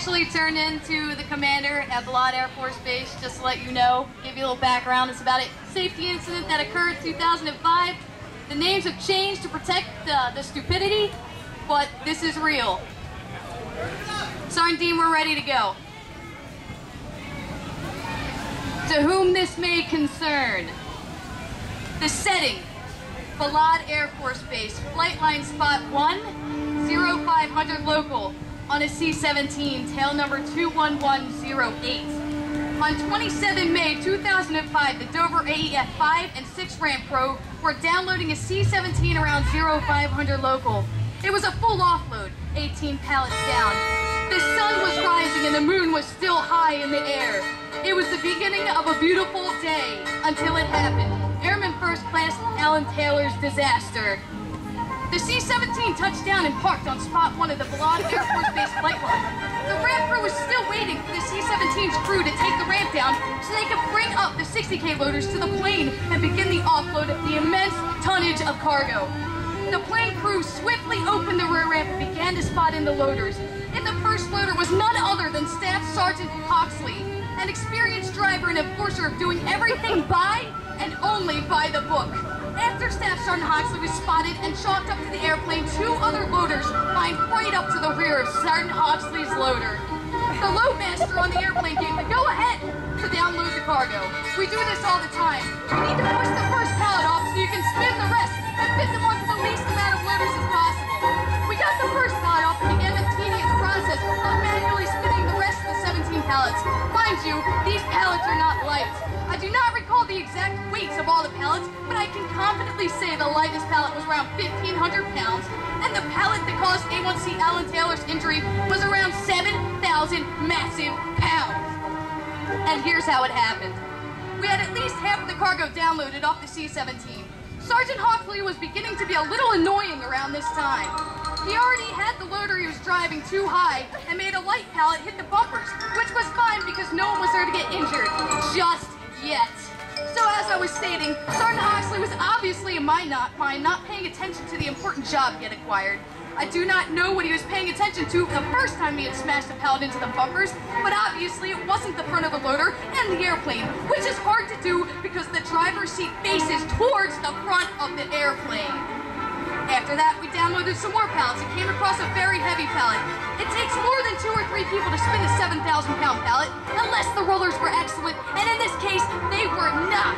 officially turned into the commander at Pallet Air Force Base. Just to let you know, give you a little background. It's about a safety incident that occurred in 2005. The names have changed to protect the stupidity, but this is real. Sergeant Dean, we're ready to go. To whom this may concern, the setting, Pallet Air Force Base, flight line spot 1, 0500 local, on a C-17, tail number 21108. On 27 May 2005, the Dover AEF 5 and 6 ramp crew were downloading a C-17 around 0500 local. It was a full offload, 18 pallets down. The sun was rising and the moon was still high in the air. It was the beginning of a beautiful day until it happened. Airman First Class Alan Taylor's disaster. The C-17 touched down and parked on spot 1 of the Pallet Air Force Base flight line. The ramp crew was still waiting for the C-17's crew to take the ramp down so they could bring up the 60K loaders to the plane and begin the offload of the immense tonnage of cargo. The plane crew swiftly opened the rear ramp and began to spot in the loaders. In the first loader was none other than Staff Sergeant Hoxley, an experienced driver and enforcer of doing everything by and only by the book. After Staff Sergeant Hoxley was spotted and chalked up to the airplane, 2 other loaders climbed right up to the rear of Sergeant Hoxley's loader. The loadmaster on the airplane gave the go-ahead to download the cargo. We do this all the time. You need to push the first pallet off so you can spin the rest and fit them onto the least amount of loaders as possible. We got the first pallet off and began the tedious process of manually spinning the rest of the 17 pallets. Mind you, these pallets are not light. I do not recall the exact weights of all the pallets, but I can confidently say the lightest pallet was around 1,500 pounds, and the pallet that caused A1C Alan Taylor's injury was around 7,000 massive pounds. And here's how it happened. We had at least half of the cargo downloaded off the C-17. Sergeant Hoxley was beginning to be a little annoying around this time. He already had the loader he was driving too high and made a light pallet hit the bumpers, which was fine because no one was there to get injured. Just yet. So as I was stating, Sergeant Hoxley was obviously in my not paying attention to the important job he had acquired. I do not know what he was paying attention to the first time he had smashed the pallet into the bumpers, but obviously it wasn't the front of the loader and the airplane, which is hard to do because the driver's seat faces towards the front of the airplane. After that, we downloaded some more pallets and came across a very heavy pallet. It takes more than 2 or 3 people to spin a 7,000-pound pallet, unless the rollers were excellent, and in this case, they were not.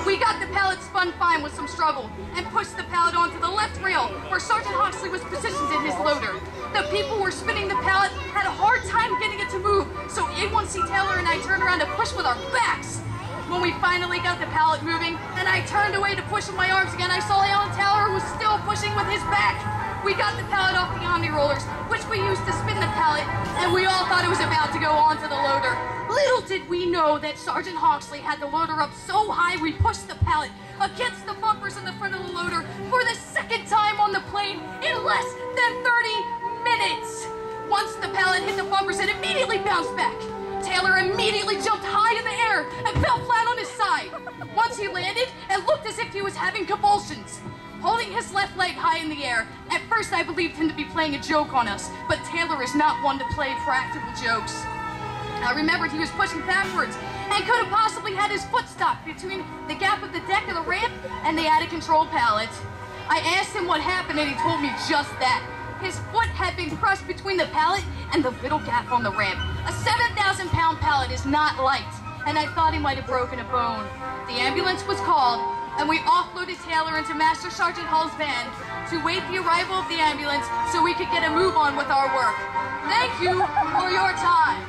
We got the pallet spun fine with some struggle, and pushed the pallet onto the left rail, where Sergeant Hoxley was positioned in his loader. The people who were spinning the pallet had a hard time getting it to move, so A1C Taylor and I turned around to push with our backs. When we finally got the pallet moving, and I turned away to push with my arms again, I saw Alan Taylor was still pushing with his back. We got the pallet off the Omni rollers, which we used to spin the pallet, and we all thought it was about to go onto the loader. Little did we know that Sergeant Hoxley had the loader up so high we pushed the pallet against the bumpers in the front of the loader for the second time on the plane in less than 30 minutes. Once the pallet hit the bumpers, it immediately bounced back. Taylor immediately jumped high in the air and fell flat on his side. Once he landed, it looked as if he was having convulsions. Holding his left leg high in the air, at first I believed him to be playing a joke on us, but Taylor is not one to play practical jokes. I remembered he was pushing backwards and could have possibly had his foot stuck between the gap of the deck of the ramp and the out-of-control pallet. I asked him what happened and he told me just that. His foot had been crushed between the pallet and the little gap on the ramp. A 7,000-pound pallet is not light, and I thought he might have broken a bone. The ambulance was called, and we offloaded Taylor into Master Sergeant Hull's van to wait the arrival of the ambulance so we could get a move on with our work. Thank you for your time.